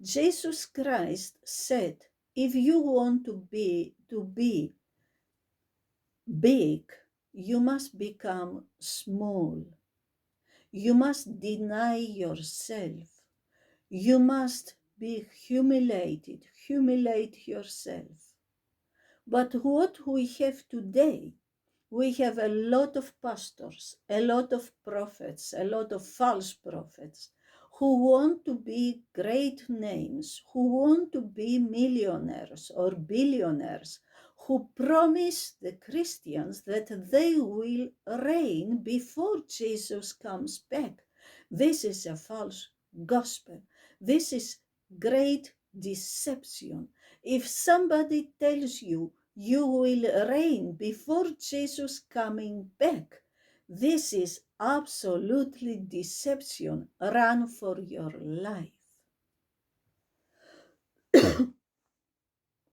Jesus Christ said, if you want to be big, you must become small. You must deny yourself. You must be humiliated, humiliate yourself. But what we have today, we have a lot of pastors, a lot of prophets, a lot of false prophets who want to be great names, who want to be millionaires or billionaires, who promise the Christians that they will reign before Jesus comes back. This is a false gospel. This is great deception. If somebody tells you you will reign before Jesus coming back, this is absolutely deception. Run for your life.